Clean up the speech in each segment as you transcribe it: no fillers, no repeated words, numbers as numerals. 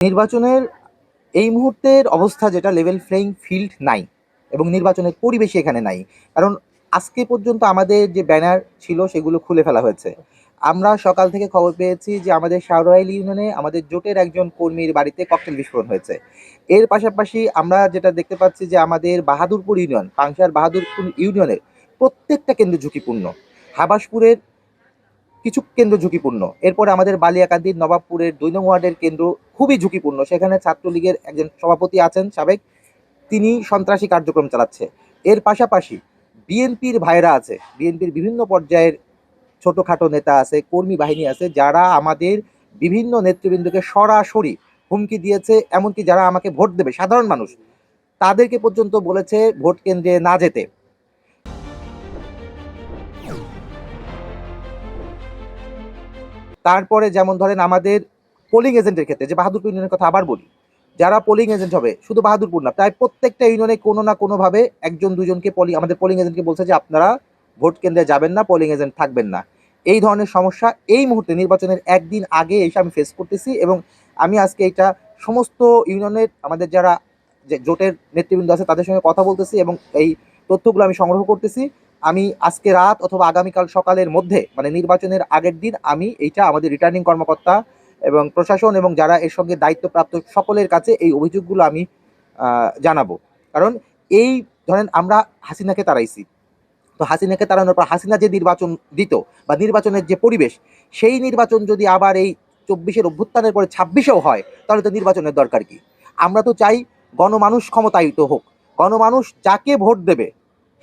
নির্বাচনের এই মুহূর্তের অবস্থা যেটা লেভেল প্লেইং ফিল্ড নাই এবং নির্বাচনের পরিবেশই এখানে নাই। কারণ আজকে পর্যন্ত আমাদের যে ব্যানার ছিল সেগুলো খুলে ফেলা হয়েছে। আমরা সকাল থেকে খবর পেয়েছি যে আমাদের শাহরাইল ইউনিয়নে আমাদের জোটের একজন কর্মীর বাড়িতে ককটেল বিস্ফোরণ হয়েছে। এর পাশাপাশি আমরা যেটা দেখতে পাচ্ছি যে আমাদের বাহাদুরপুর ইউনিয়ন, পাংশার বাহাদুরপুর ইউনিয়নের প্রত্যেকটা কেন্দ্র ঝুঁকিপূর্ণ। হাবাসপুরের কিছু কেন্দ্র ঝুঁকিপূর্ণ। এরপরে আমাদের বালিয়াকান্দির নবাবপুরের ২ নং ওয়ার্ডের কেন্দ্র খুবই ঝুঁকিপূর্ণ। সেখানে ছাত্রলীগের একজন সভাপতি আছেন সাবেক, তিনি সন্ত্রাসী কার্যক্রম চালাচ্ছে। এর পাশাপাশি বিএনপির ভাইরা আছে, বিএনপির বিভিন্ন পর্যায়ের ছোটখাটো নেতা আছে, কর্মী বাহিনী আছে, যারা আমাদের বিভিন্ন নেতৃবৃন্দকে সরাসরি হুমকি দিয়েছে। এমনকি যারা আমাকে ভোট দেবে, সাধারণ মানুষ, তাদেরকে পর্যন্ত বলেছে ভোট কেন্দ্রে না যেতে। তারপরে যেমন ধরেন আমাদের পোলিং এজেন্টের ক্ষেত্রে, যে বাহাদুরপুর ইউনিয়নের কথা আবার বলি, যারা পোলিং এজেন্ট হবে, শুধু বাহাদুরপুর না, প্রায় প্রত্যেকটা ইউনিয়নে কোনো না কোনোভাবে একজন দুজনকে আমাদের পোলিং এজেন্টকে বলছে যে আপনারা ভোট কেন্দ্রে যাবেন না, পোলিং এজেন্ট থাকবেন না। এই ধরনের সমস্যা এই মুহূর্তে নির্বাচনের একদিন আগে এসে আমি ফেস করতেছি। এবং আমি আজকে এটা সমস্ত ইউনিয়নের আমাদের যারা যে জোটের নেতৃবৃন্দ আছে তাদের সঙ্গে কথা বলতেছি এবং এই তথ্যগুলো আমি সংগ্রহ করতেছি। আমি আজকে রাত অথবা আগামীকাল সকালের মধ্যে, মানে নির্বাচনের আগের দিন, আমি এইটা আমাদের রিটার্নিং কর্মকর্তা এবং প্রশাসন এবং যারা এর সঙ্গে দায়িত্বপ্রাপ্ত সকলের কাছে এই অভিযোগগুলো আমি জানাবো। কারণ এই ধরেন আমরা হাসিনাকে তাড়াইছি, তো হাসিনাকে তাড়ানোর পর হাসিনা যে নির্বাচন দিত বা নির্বাচনের যে পরিবেশ, সেই নির্বাচন যদি আবার এই ২৪-এর অভ্যুত্থানের পরে ২৬-এও হয়, তাহলে তো নির্বাচনের দরকার কি? আমরা তো চাই গণমানুষ ক্ষমতায়িত হোক, গণমানুষ যাকে ভোট দেবে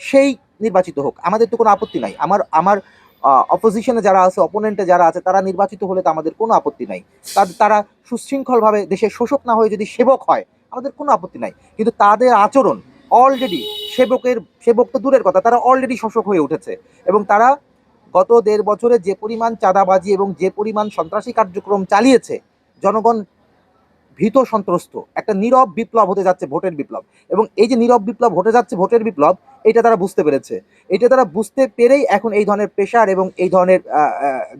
সেই নির্বাচিত হোক। আমাদের তো কোনো আপত্তি নাই। আমার আমার অপোজিশনে যারা আছে, অপোনেন্টে যারা আছে, তারা নির্বাচিত হলে তো আমাদের কোনো আপত্তি নাই। তারা সুশৃঙ্খলভাবে দেশের শোষক না হয়ে যদি সেবক হয়, আমাদের কোনো আপত্তি নাই। কিন্তু তাদের আচরণ অলরেডি সেবক তো দূরের কথা, তারা অলরেডি শোষক হয়ে উঠেছে। এবং তারা গত ১.৫ বছরে যে পরিমাণ চাঁদাবাজি এবং যে পরিমাণ সন্ত্রাসী কার্যক্রম চালিয়েছে, জনগণ ভীত সন্ত্রস্ত। একটা নীরব বিপ্লব হতে যাচ্ছে, ভোটের বিপ্লব। এবং এই যে নীরব বিপ্লব হতে যাচ্ছে, ভোটের বিপ্লব, এটা তারা বুঝতে পেরেছে। এটা তারা বুঝতে পেরেই এখন এই ধরনের প্রেশার এবং এই ধরনের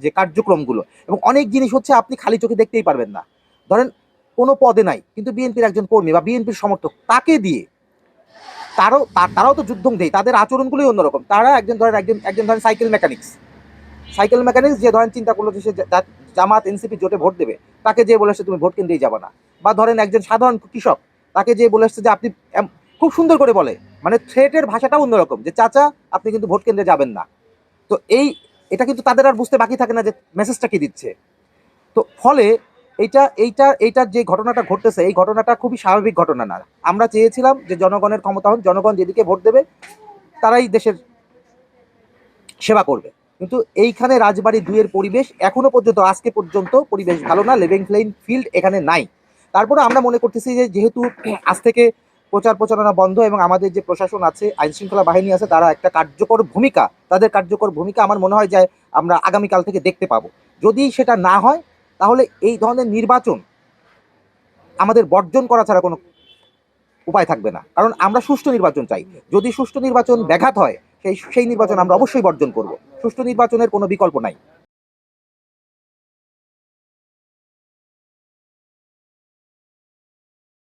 যে কার্যক্রমগুলো। এবং অনেক জিনিস হচ্ছে আপনি খালি চোখে দেখতেই পারবেন না। ধরেন কোনো পদে নাই, কিন্তু বিএনপির একজন কর্মী বা বিএনপির সমর্থক, তাকে দিয়ে তারাও তো যুদ্ধ দেয়, তাদের আচরণগুলোই অন্যরকম। তারা একজন ধরেন একজন ধরেন সাইকেল মেকানিক্স যে ধরেন চিন্তা করলো যে সে জামাত এনসিপি জোটে ভোট দেবে, তাকে যে বলে আসছে তুমি ভোট কেন্দ্রেই যাবে না। বা ধরেন একজন সাধারণ কৃষক, তাকে যে বলে আসছে যে আপনি, খুব সুন্দর করে বলে, মানে থ্রেটের ভাষাটাও অন্যরকম, যে চাচা আপনি কিন্তু ভোট কেন্দ্রে যাবেন না। তো এটা কিন্তু তাদের আর বুঝতে বাকি থাকে না যে মেসেজটা কি দিচ্ছে। তো ফলে এইটার যে ঘটনাটা ঘটতেছে, এই ঘটনাটা খুবই স্বাভাবিক ঘটনা না। আমরা চেয়েছিলাম যে জনগণের ক্ষমতা হন, জনগণ যেদিকে ভোট দেবে তারাই দেশের সেবা করবে। কিন্তু এইখানে রাজবাড়ী ২ এর পরিবেশ এখনো পর্যন্ত, আজকে পর্যন্ত পরিবেশ ভালো না, লেভেল প্লেইং ফিল্ড এখানে নাই। তারপরে আমরা মনে করতেছি যে যেহেতু আজ থেকে প্রচার প্রচারণা বন্ধ এবং আমাদের যে প্রশাসন আছে, আইন শৃঙ্খলা বাহিনী আছে, তারা একটা তাদের কার্যকর ভূমিকা আমার মনে হয় যে আমরা আগামীকাল থেকে দেখতে পাবো। যদি সেটা না হয়, তাহলে এই ধরনের নির্বাচন আমাদের বর্জন করা ছাড়া কোনো উপায় থাকবে না। কারণ আমরা সুষ্ঠু নির্বাচন চাই। যদি সুষ্ঠু নির্বাচন ব্যাঘাত হয়, সেই নির্বাচন আমরা অবশ্যই বর্জন করব। সুষ্ঠু নির্বাচনের কোনো বিকল্প নাই।